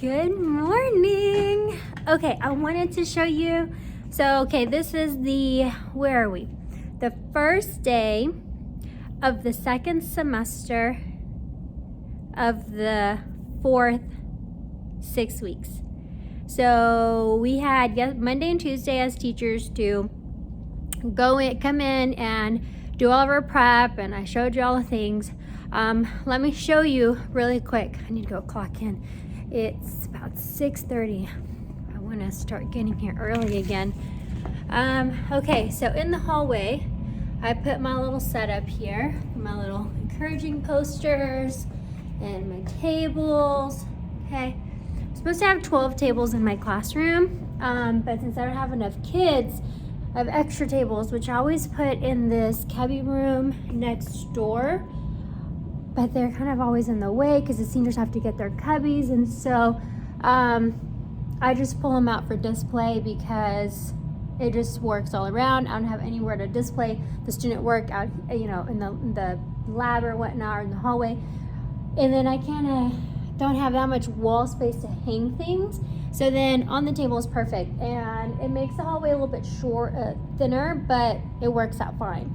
Good morning. Okay, I wanted to show you. So, this is where are we? The first day of the second semester of the fourth 6 weeks. So we had Monday and Tuesday as teachers to come in and do all of our prep, and I showed you all the things. Let me show you really quick. I need to go clock in. It's about 6:30. I want to start getting here early again. Okay, so in the hallway, I put my little setup here, my little encouraging posters and my tables. Okay, I'm supposed to have 12 tables in my classroom, but since I don't have enough kids, I have extra tables, which I always put in this cubby room next door, but they're kind of always in the way because the seniors have to get their cubbies, and so I just pull them out for display because it just works all around. I don't have anywhere to display the student work out, in the lab or whatnot, or in the hallway, and then I kind of don't have that much wall space to hang things. So then on the table is perfect, and it makes the hallway a little bit thinner, but it works out fine.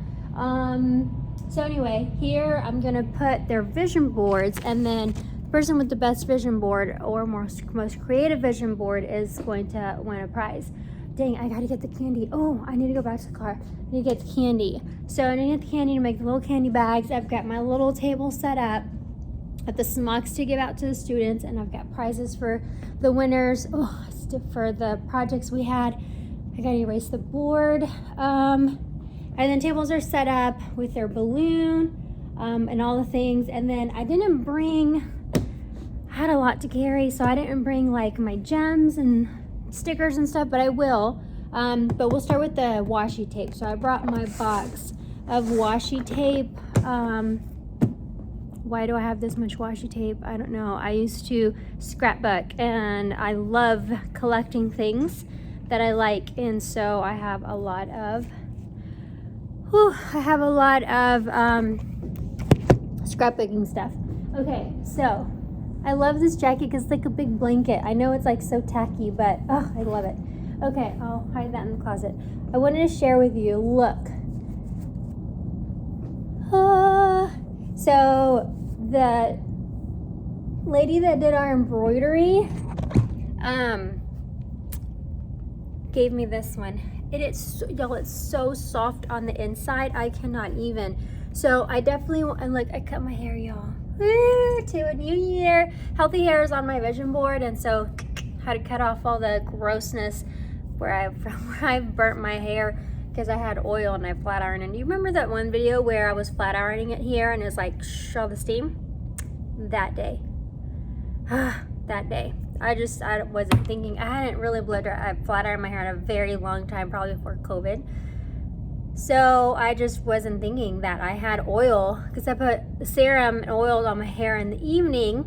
So anyway, here I'm gonna put their vision boards, and then the person with the best vision board or most creative vision board is going to win a prize. Dang, I gotta get the candy. Oh, I need to go back to the car. I need to get the candy. So I need to get the candy to make the little candy bags. I've got my little table set up at the smocks to give out to the students, and I've got prizes for the winners. Oh, for the projects we had. I gotta erase the board. And then tables are set up with their balloon and all the things. And then I had a lot to carry, so I didn't bring like my gems and stickers and stuff, but I will. But we'll start with the washi tape. So I brought my box of washi tape. Why do I have this much washi tape? I don't know. I used to scrapbook, and I love collecting things that I like, and so I have a lot of scrapbooking stuff. Okay, so I love this jacket because it's like a big blanket. I know it's like so tacky, but I love it. Okay, I'll hide that in the closet. I wanted to share with you, look. So the lady that did our embroidery gave me this one. It's so soft on the inside. I cannot even. So I definitely I cut my hair, y'all. Woo, to a new year. Healthy hair is on my vision board, and so I had to cut off all the grossness where I burnt my hair because I had oil and I flat ironed. And do you remember that one video where I was flat ironing it here and it was like all the steam? That day. That day. I wasn't thinking. I hadn't really flat ironed my hair in a very long time, probably before COVID. So I just wasn't thinking that I had oil, because I put the serum and oil on my hair in the evening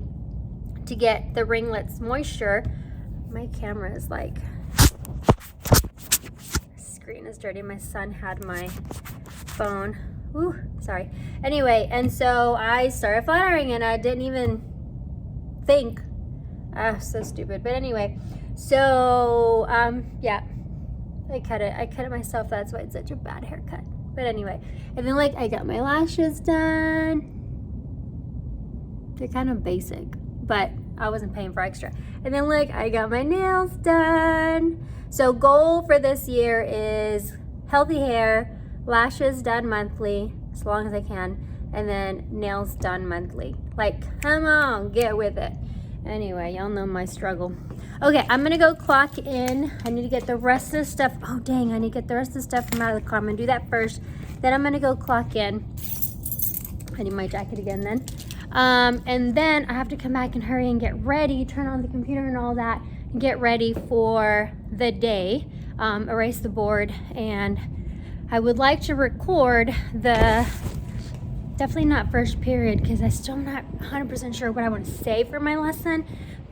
to get the ringlets moisture. My camera is like, screen is dirty. My son had my phone. Ooh, sorry. Anyway, and so I started flat ironing, and I didn't even think. So stupid. But anyway, so yeah, I cut it myself. That's why it's such a bad haircut. But anyway, and then I got my lashes done. They're kind of basic, but I wasn't paying for extra. And then I got my nails done. So goal for this year is healthy hair, lashes done monthly as long as I can, and then nails done monthly. Come on, get with it. Anyway, y'all know my struggle. Okay, I'm gonna go clock in. I need to get the rest of the stuff. Oh dang, I need to get the rest of the stuff from out of the car. I'm gonna do that first. Then I'm gonna go clock in. I need my jacket again then. And then I have to come back and hurry and get ready, turn on the computer and all that, and get ready for the day. Erase the board, and I would like to record definitely not first period, because I still am not 100% sure what I want to say for my lesson,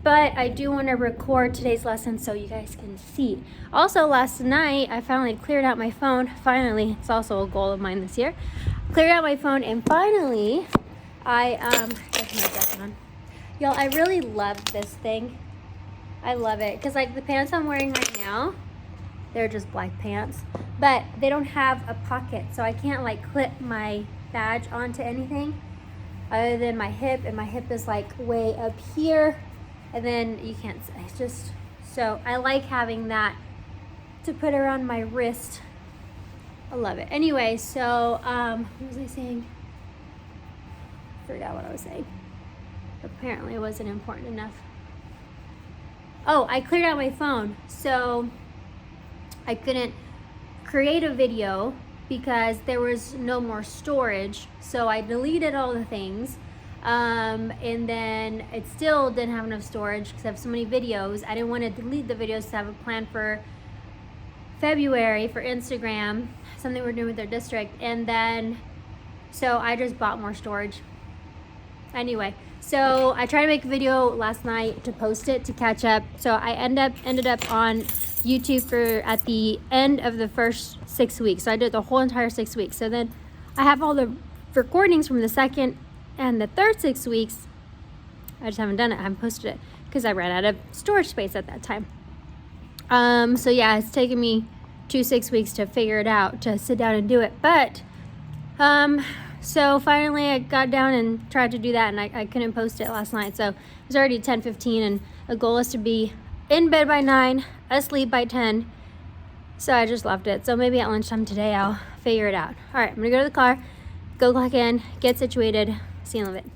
but I do want to record today's lesson so you guys can see. Also, last night I finally cleared out my phone. Finally, it's also a goal of mine this year. Cleared out my phone, and finally I got my jacket on. Y'all, I really love this thing. I love it. Because like the pants I'm wearing right now, they're just black pants. But they don't have a pocket. So I can't like clip my badge onto anything other than my hip. And my hip is like way up here. And then you can't, it's just, so I like having that to put around my wrist. I love it. Anyway, so what was I saying? Forgot what I was saying. Apparently it wasn't important enough. Oh, I cleared out my phone, so I couldn't create a video because there was no more storage. So I deleted all the things, and then it still didn't have enough storage because I have so many videos. I didn't want to delete the videos to have a plan for February for Instagram, something we're doing with our district, and then so I just bought more storage. Anyway, so I tried to make a video last night to post it to catch up. So I ended up on YouTube for at the end of the first 6 weeks. So I did the whole entire 6 weeks. So then I have all the recordings from the second and the third 6 weeks. I just haven't done it. I haven't posted it because I ran out of storage space at that time. So yeah, it's taken me 6 weeks to figure it out, to sit down and do it. But so finally I got down and tried to do that, and I couldn't post it last night. So it was already 10:15, and the goal is to be in bed by 9, asleep by 10. So I just left it. So maybe at lunchtime today I'll figure it out. All right, I'm gonna go to the car, go clock in, get situated. See you in a little bit.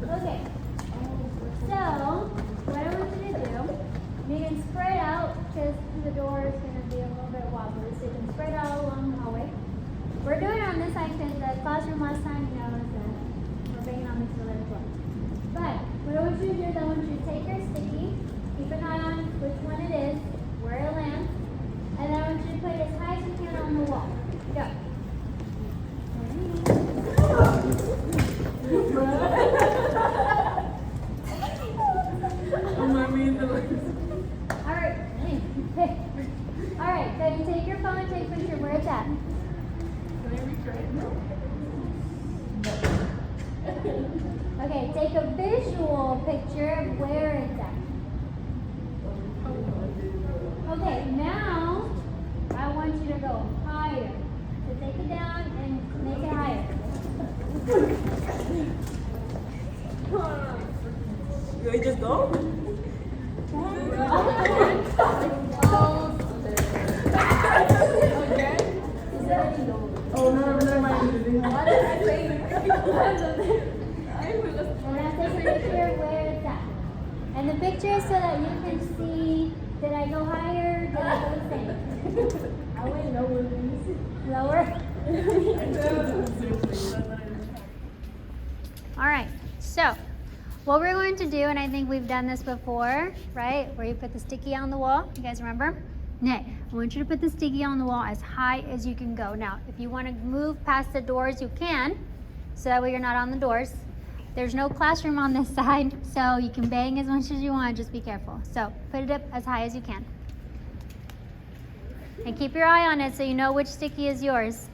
Okay, so what I want you to do, you can spread out because the door is going to be a little bit wobbly, so you can spread out along the hallway. We're doing it on this side because the classroom last time, you know, we're banging on this other floor. But what I want you to do is I want you to take your sticky, keep an eye on which one it is, where it lands, and then I want you to put it as high as you can on the wall. Go. Alright, so you take your phone and take a picture of where it's at. Okay, take a visual picture of where it's at. Okay, now I want you to go higher. So take it down and make it higher. You just go? Oh, no, never mind. What did I say? And now take a picture of where it's at. And the picture is so that you can see, did I go higher? Did I go the same? I went lower, please. Lower? All right, so what we're going to do, and I think we've done this before, right? Where you put the sticky on the wall. You guys remember? Okay, I want you to put the sticky on the wall as high as you can go. Now, if you want to move past the doors, you can, so that way you're not on the doors. There's no classroom on this side, so you can bang as much as you want, just be careful. So put it up as high as you can. And keep your eye on it so you know which sticky is yours.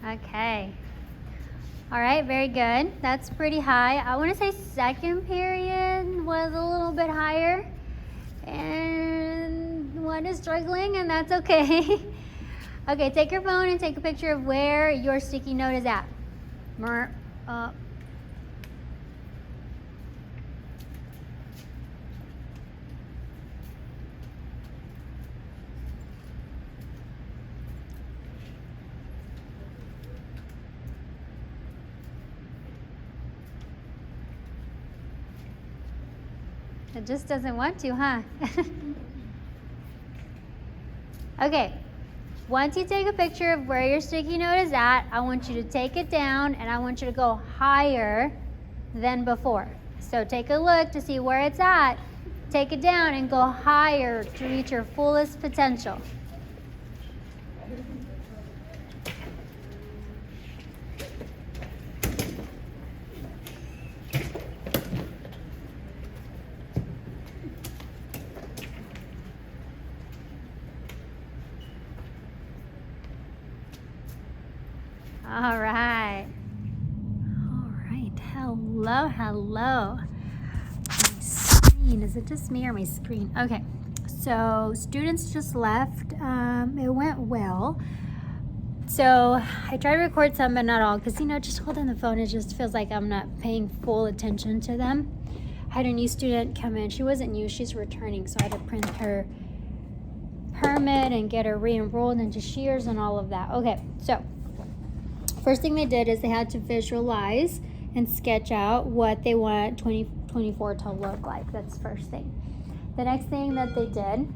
Okay. All right, very good. That's pretty high. I want to say second period was a little bit higher. And one is struggling, and that's okay. Okay, take your phone and take a picture of where your sticky note is at. It just doesn't want to, huh? Okay, once you take a picture of where your sticky note is at, I want you to take it down and I want you to go higher than before. So take a look to see where it's at, take it down and go higher to reach your fullest potential. All right. All right. Hello, hello. My screen. Is it just me or my screen? Okay. So students just left. It went well. So I tried to record some, but not all, because just holding the phone, it just feels like I'm not paying full attention to them. I had a new student come in. She wasn't new, she's returning, so I had to print her permit and get her re-enrolled into Shears and all of that. Okay, so first thing they did is they had to visualize and sketch out what they want 2024 to look like. That's the first thing. The next thing that they did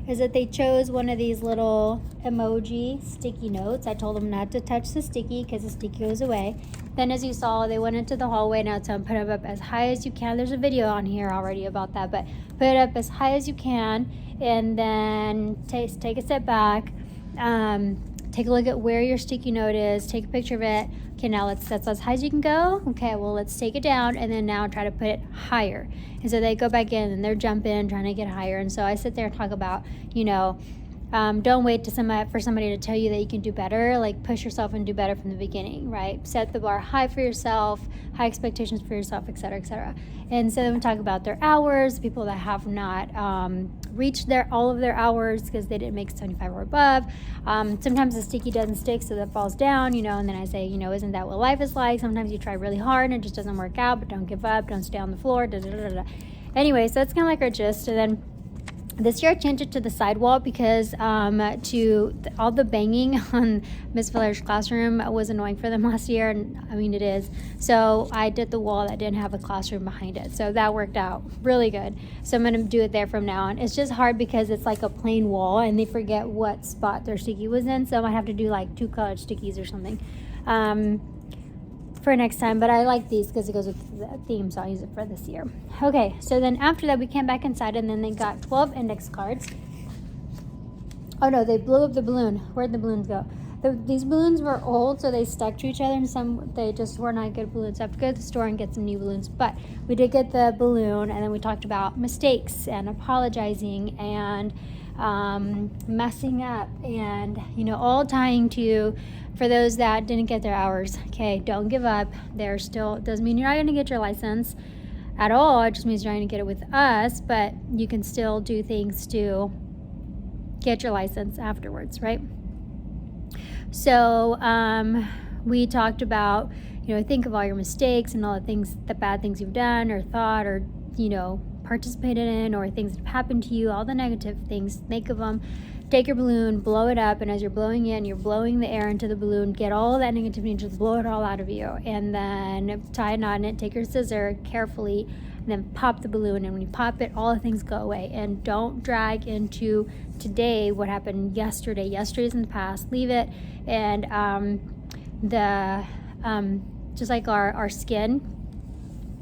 is that they chose one of these little emoji sticky notes. I told them not to touch the sticky because the sticky goes away. Then, as you saw, they went into the hallway. Now tell them put it up as high as you can. There's a video on here already about that, but put it up as high as you can, and then take a step back. Take a look at where your sticky note is. Take a picture of it. Okay, now that's as high as you can go. Okay, well, let's take it down, and then now try to put it higher. And so they go back in, and they're jumping, trying to get higher. And so I sit there and talk about, don't wait for somebody to tell you that you can do better. Like, push yourself and do better from the beginning, right? Set the bar high for yourself, high expectations for yourself, et cetera, et cetera. And so then we talk about their hours, people that have not reached all of their hours because they didn't make 75 or above. Sometimes the sticky doesn't stick, so that falls down, and then I say, isn't that what life is like? Sometimes you try really hard and it just doesn't work out, but don't give up, don't stay on the floor, da da da da. Anyway, so that's kind of like our gist. And then this year I changed it to the sidewall because all the banging on Miss Valera's classroom was annoying for them last year, and I mean it is. So I did the wall that didn't have a classroom behind it. So that worked out really good. So I'm going to do it there from now on. It's just hard because it's like a plain wall and they forget what spot their sticky was in. So I might have to do like 2 colored stickies or something for next time, but I like these because it goes with the theme, so I'll use it for this year. Okay, so then after that we came back inside, and then they got 12 index cards. Oh no, they blew up the balloon. Where'd the balloons go? These balloons were old, so they stuck to each other, and they just were not good balloons. I have to go to the store and get some new balloons, but we did get the balloon, and then we talked about mistakes and apologizing and messing up, and all tying to, for those that didn't get their hours, okay, don't give up. Doesn't mean you're not going to get your license at all. It just means you're not going to get it with us, but you can still do things to get your license afterwards, right? So we talked about, think of all your mistakes and all the bad things you've done or thought or participated in, or things that have happened to you, all the negative things. Think of them. Take your balloon, blow it up, and as you're blowing in, you're blowing the air into the balloon. Get all that negativity and just blow it all out of you, and then tie a knot in it. Take your scissor carefully, and then pop the balloon. And when you pop it, all the things go away. And don't drag into today what happened yesterday. Yesterday's in the past. Leave it. And just like our skin,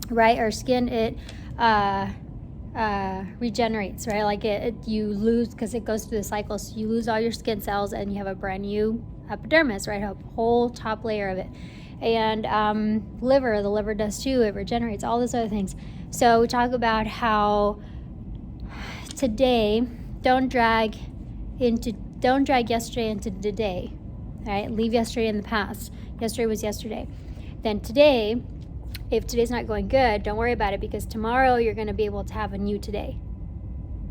right? Our skin, it regenerates, right? Like you lose, because it goes through the cycle, so you lose all your skin cells and you have a brand new epidermis, right? A whole top layer of it. And the liver does too. It regenerates, all those other things. So we talk about how today, don't drag yesterday into today, right? Leave yesterday in the past. Yesterday was yesterday. Then today, if today's not going good, don't worry about it, because tomorrow you're going to be able to have a new today,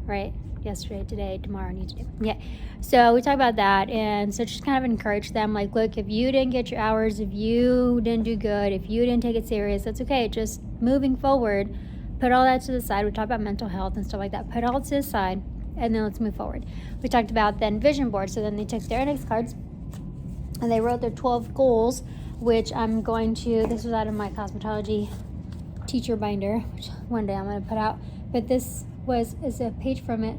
right? Yesterday, today, tomorrow, new today. Yeah. So we talk about that, and so just kind of encourage them, like, look, if you didn't get your hours, if you didn't do good, if you didn't take it serious, that's okay. Just moving forward, put all that to the side. We talked about mental health and stuff like that. Put all to the side, and then let's move forward. We talked about then vision boards. So then they took their index cards and they wrote their 12 goals, which I'm going to, this was out of my cosmetology teacher binder, which one day I'm going to put out, but this is a page from it.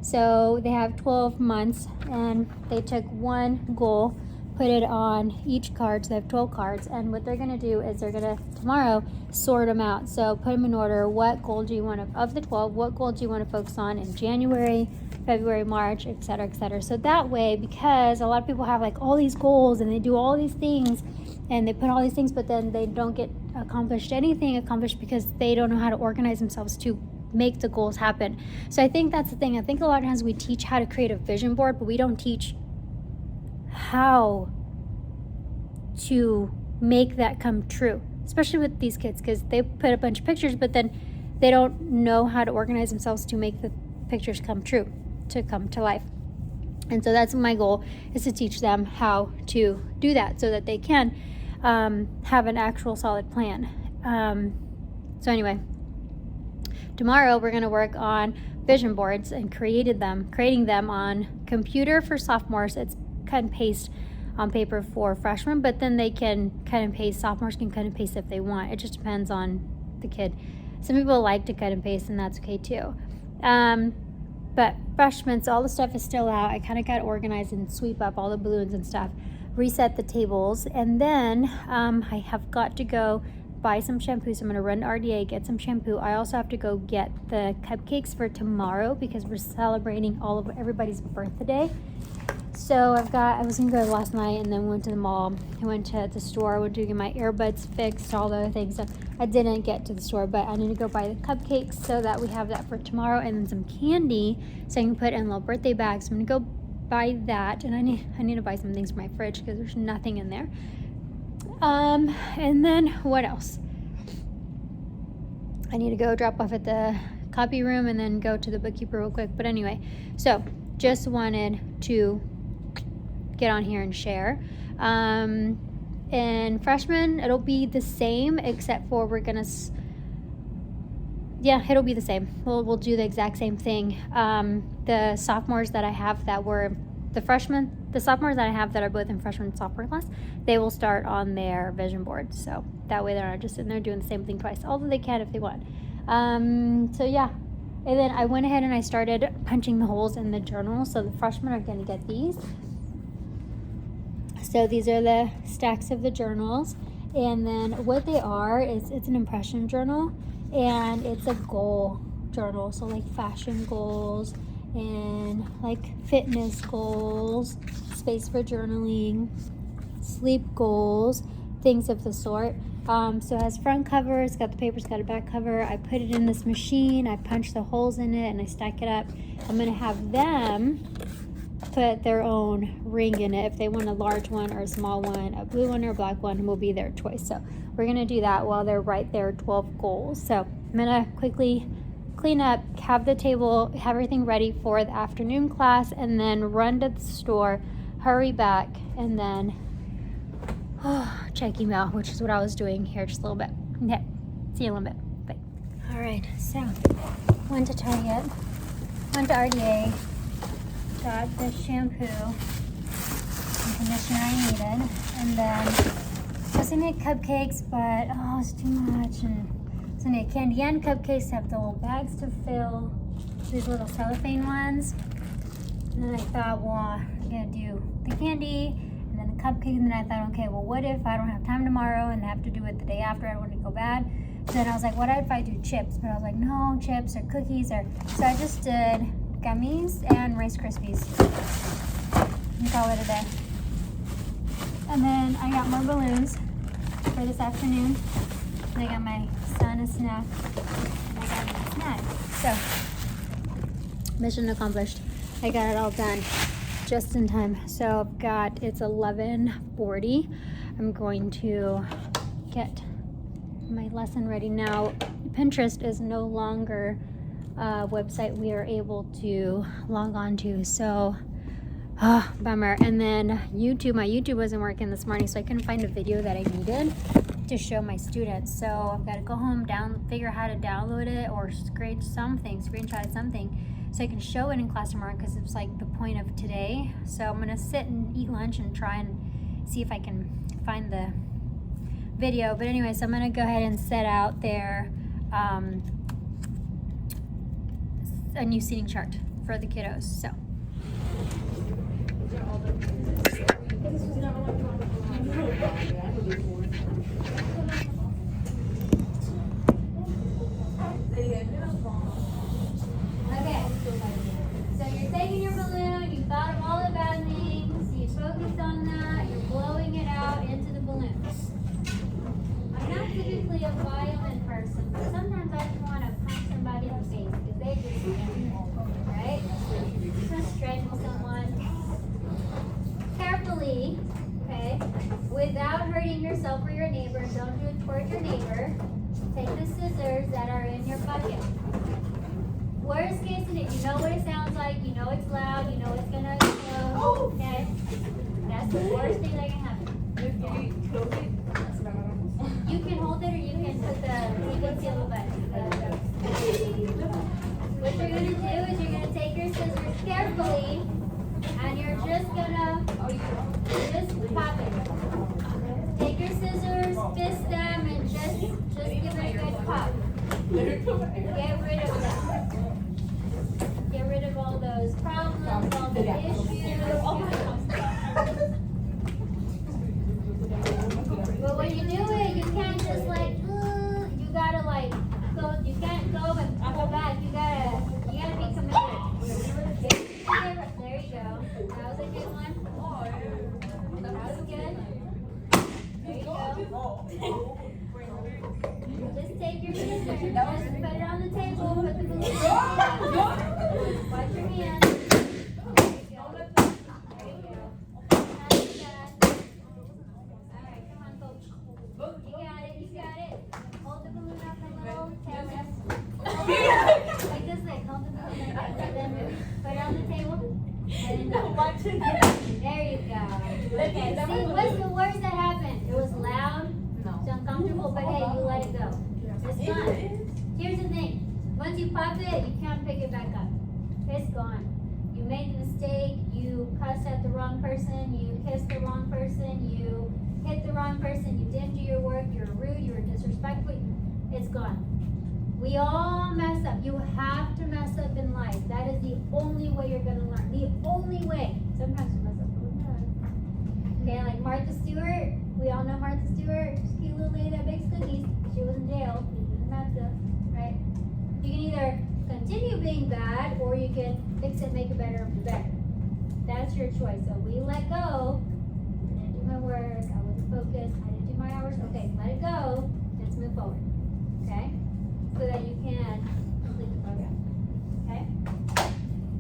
So they have 12 months, and they took one goal put it on each card. So they have 12 cards, and what they're gonna do is they're gonna tomorrow sort them out. So put them in order. What goal do you want to, of the 12, what goal do you want to focus on in January, February, March, etc., etc. So that way, because a lot of people have like all these goals and they do all these things and they put all these things, but then they don't get anything accomplished because they don't know how to organize themselves to make the goals happen. So I think that's the thing. I think a lot of times we teach how to create a vision board, but we don't teach how to make that come true, especially with these kids, because they put a bunch of pictures, but then they don't know how to organize themselves to make the pictures come true, to come to life. And so that's my goal, is to teach them how to do that so that they can have an actual solid plan. So anyway, tomorrow we're going to work on vision boards and creating them on computer for sophomores. It's cut and paste on paper for freshmen, but then they can cut and paste. Sophomores can cut and paste if they want. It just depends on the kid. Some people like to cut and paste, and that's okay too. But freshmen, so all the stuff is still out. I kind of got organized and sweep up all the balloons and stuff, reset the tables, and then I have got to go buy some shampoo. So I'm going to run to RDA, get some shampoo. I also have to go get the cupcakes for tomorrow because we're celebrating all of everybody's birthday. So I was gonna go last night and then went to the mall. I went to the store, went to get my earbuds fixed, all the other things. So I didn't get to the store, but I need to go buy the cupcakes so that we have that for tomorrow, and then some candy so I can put in little birthday bags. So I'm gonna go buy that, and I need to buy some things for my fridge because there's nothing in there. And then what else? I need to go drop off at the copy room and then go to the bookkeeper real quick. But anyway, so just wanted to get on here and share. And freshmen, it'll be the same, except for we're gonna it'll be the same. We'll do the exact same thing. The sophomores that I have that were the sophomores that I have that are both in freshman and sophomore class, they will start on their vision board. So that way they're not just sitting there doing the same thing twice, although they can if they want. So yeah. And then I went ahead and I started punching the holes in the journal. So the freshmen are going to get these. So these are the stacks of the journals. And then what they are is it's an impression journal and it's a goal journal. So like fashion goals and like fitness goals, space for journaling, sleep goals, things of the sort. So it has front cover, it's got the paper, it's got a back cover. I put it in this machine, I punch the holes in it, and I stack it up. I'm gonna have them put their own ring in it if they want a large one or a small one, a blue one or a black one will be their choice. So we're gonna do that while they're right there, 12 goals. So I'm gonna quickly clean up, have the table, have everything ready for the afternoon class, and then run to the store, hurry back, and then check email, which is what I was doing here just a little bit. Okay, see you in a little bit. Bye. All right, so went to Target, went to RDA, got the shampoo and conditioner I needed, and then I was gonna make cupcakes, but it's too much, and so I need candy and cupcakes to have the little bags to fill, these little cellophane ones. And then I thought, well, I'm gonna do the candy and then the cupcakes, and then I thought, okay, well, what if I don't have time tomorrow and I have to do it the day after? I don't want to go bad. So then I was like, what if I do chips? But I was like, no, chips or cookies or, so I just did gummies and Rice Krispies and call it a day. And then I got more balloons for this afternoon. And I got my son a snack. And I got him a snack. So, mission accomplished. I got it all done just in time. So it's 11:40. I'm going to get my lesson ready now. Pinterest is no longer a website we are able to log on to, so bummer. And then my YouTube wasn't working this morning, so I couldn't find a video that I needed to show my students. So I've got to go home, figure out how to download it or screenshot something so I can show it in class tomorrow, because it's like the point of today. So I'm gonna sit and eat lunch and try and see if I can find the video. But anyway, so I'm gonna go ahead and set out their a new seating chart for the kiddos. So Okay. So you're taking your balloon, you thought of all the bad things, you focused on that, you're blowing it out into the balloons. I'm not typically a violent person, but sometimes I just want to punch somebody in the face because they just scare me, right? Just strangle someone. Carefully, okay, without hurting yourself or your neighbor, don't do it toward your neighbor. Take the scissors that are in your bucket. Worst case scenario, you know what it sounds like, you know it's loud, you know it's gonna explode, okay? That's the worst thing that can happen. You can hold it or you can put the, you can seal the button. What you're gonna do is you're gonna take your scissors carefully and you're just gonna pop it. Take your scissors, fist them, and just give it a good pop. Get rid of them. Get rid of all those problems, all the issues. But when you do it, you can't just like, you gotta like go. You can't go and go back. You gotta be committed. There you go. That was a good one. That was good. There you go. Just take your scissors, just put it on the table, put the balloon on. Watch your hands. There you go. There you go. Not too bad. Alright, come on, coach. You got it, you got it. Hold the balloon up a little. Tell us. Like this, like hold the balloon like that. Then put it on the table. And there you go. Okay, see, what's the worst that happened? It was loud. It's uncomfortable, but hey, you let it go. It's gone. Here's the thing. Once you pop it, you can't pick it back up. It's gone. You made a mistake. You cussed at the wrong person. You kissed the wrong person. You hit the wrong person. You didn't do your work. You're rude. You were disrespectful. It's gone. We all mess up. You have to mess up in life. That is the only way you're going to learn. The only way. Sometimes you mess up. Okay, like Martha Stewart. We all know Martha Stewart. She's a cute little lady that bakes cookies. She was in jail. She didn't mess up, right? You can either continue being bad or you can fix it, make it better, and be better. That's your choice. So we let go. I didn't do my work. I wasn't focused. I didn't do my hours. Okay, let it go. Let's move forward. Okay? So that you can complete the program. Okay?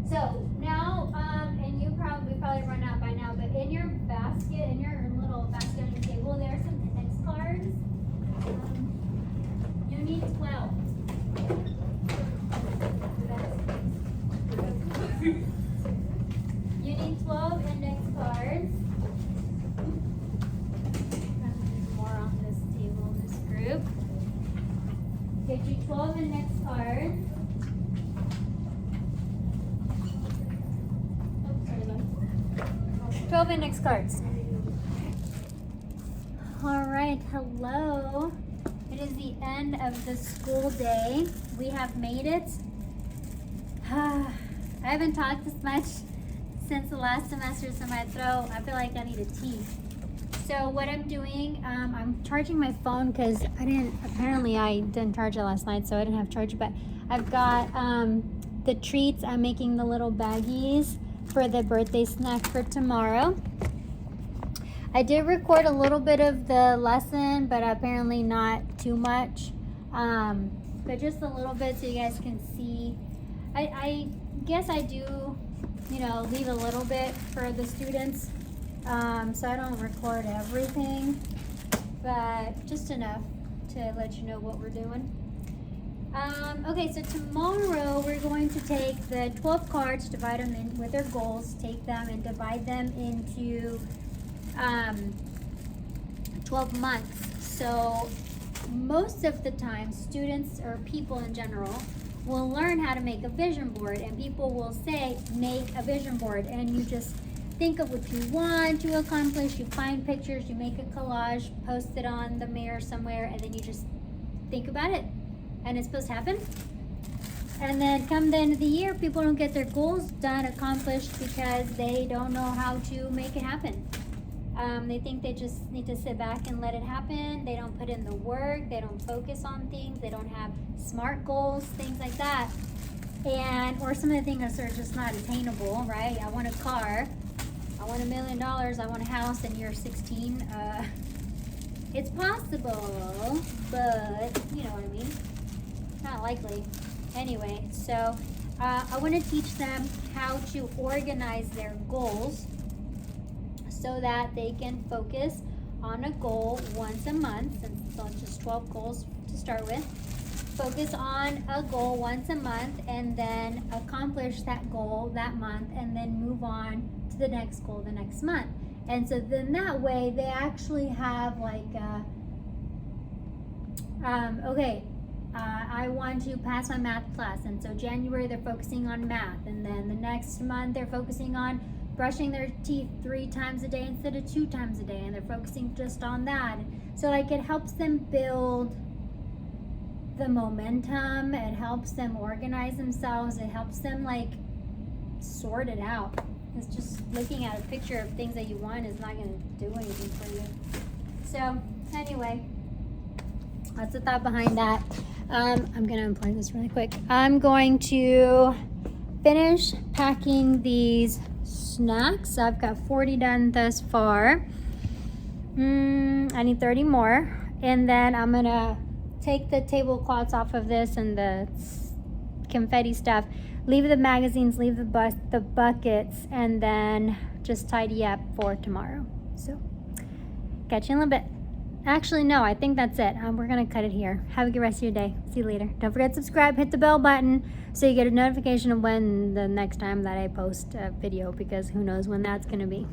So now, and you probably run out by now, but in your basket, in your little basket on your table, there are some index cards. You need 12. You need 12 index cards. More on this table in this group. Get you 12 index cards. 12 index cards. All right, hello. It is the end of the school day. We have made it. I haven't talked this much since the last semester, so my throat, I feel like I need a tea. So what I'm doing, I'm charging my phone because I didn't charge it last night, so I didn't have charge, but I've got the treats. I'm making the little baggies for the birthday snack for tomorrow. I did record a little bit of the lesson, but apparently not too much, but just a little bit so you guys can see. I guess I do, leave a little bit for the students, so I don't record everything, but just enough to let you know what we're doing. Okay, so tomorrow we're going to take the 12 cards, divide them in with their goals, take them and divide them into 12 months. So most of the time, students or people in general will learn how to make a vision board, and people will say, make a vision board, and you just think of what you want to accomplish, you find pictures, you make a collage, post it on the mirror somewhere, and then you just think about it. And it's supposed to happen. And then come the end of the year, people don't get their goals done, accomplished, because they don't know how to make it happen. They think they just need to sit back and let it happen. They don't put in the work. They don't focus on things. They don't have SMART goals, things like that. Or some of the things are just not attainable, right? I want a car. I want $1 million. I want a house, and you're 16. It's possible, but you know what I mean. Not likely. Anyway, so I want to teach them how to organize their goals so that they can focus on a goal once a month, since it's just 12 goals to start with. Focus on a goal once a month and then accomplish that goal that month and then move on to the next goal the next month. And so then that way they actually have like I want to pass my math class, and so January they're focusing on math, and then the next month they're focusing on brushing their teeth 3 times a day instead of 2 times a day, and they're focusing just on that. So like it helps them build the momentum, it helps them organize themselves, it helps them like sort it out. It's just looking at a picture of things that you want is not going to do anything for you. So anyway, that's the thought behind that. I'm going to unplug this really quick. I'm going to finish packing these snacks. I've got 40 done thus far. I need 30 more. And then I'm going to take the tablecloths off of this and the confetti stuff. Leave the magazines, leave the buckets, and then just tidy up for tomorrow. So, catch you in a little bit. Actually, no, I think that's it. We're going to cut it here. Have a good rest of your day. See you later. Don't forget to subscribe, hit the bell button so you get a notification of when the next time that I post a video, because who knows when that's going to be.